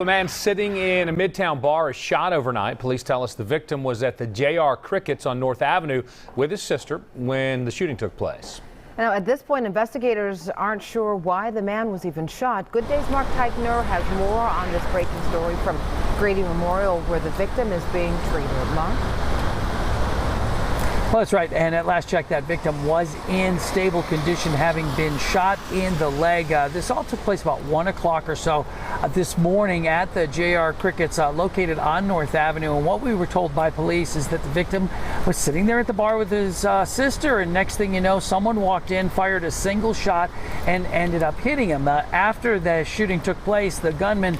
A man sitting in a Midtown bar is shot overnight. Police tell us the victim was at the JR Crickets on North Avenue with his sister when the shooting took place. Now, at this point, investigators aren't sure why the man was even shot. Good Day's Mark Teichner has more on this breaking story from Grady Memorial, where the victim is being treated. Mark? Well, that's right. And at last check, that victim was in stable condition, having been shot in the leg. This all took place about 1 o'clock or so this morning at the JR Crickets located on North Avenue. And what we were told by police is that the victim was sitting there at the bar with his sister. And next thing you know, someone walked in, fired a single shot, and ended up hitting him. After the shooting took place, the gunman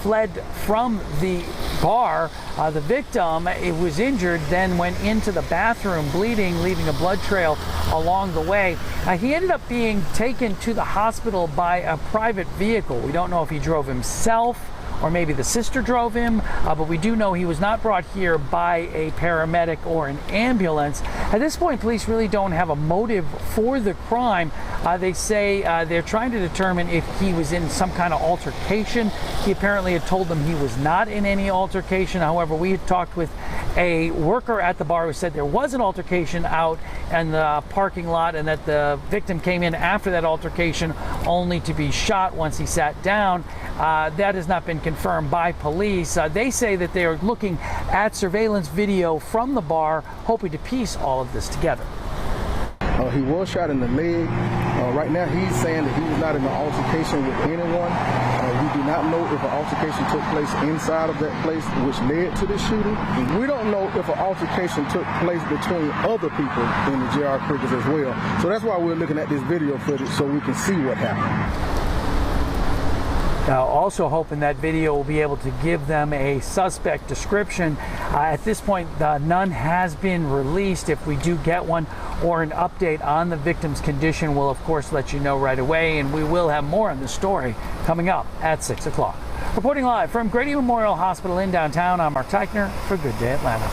fled from the bar. The victim was injured, then went into the bathroom bleeding, leaving a blood trail along the way. He ended up being taken to the hospital by a private vehicle. We don't know if he drove himself or maybe the sister drove him, but we do know he was not brought here by a paramedic or an ambulance. At this point, police really don't have a motive for the crime. They say they're trying to determine if he was in some kind of altercation. He apparently had told them he was not in any altercation. However, we had talked with a worker at the bar who said there was an altercation out in the parking lot and that the victim came in after that altercation only to be shot once he sat down. That has not been confirmed by police. They say that they are looking at surveillance video from the bar, hoping to piece all of this together. He was shot in the leg. Right now he's saying that he was not in an altercation with anyone. We do not know if an altercation took place inside of that place which led to the shooting. We don't know if an altercation took place between other people in the JR Crickets as well. So that's why we're looking at this video footage so we can see what happened. Also hoping that video will be able to give them a suspect description. At this point, none has been released. If we do get one or an update on the victim's condition, we'll of course let you know right away, and we will have more on the story coming up at 6 o'clock. Reporting live from Grady Memorial Hospital in downtown, I'm Mark Teichner for Good Day Atlanta.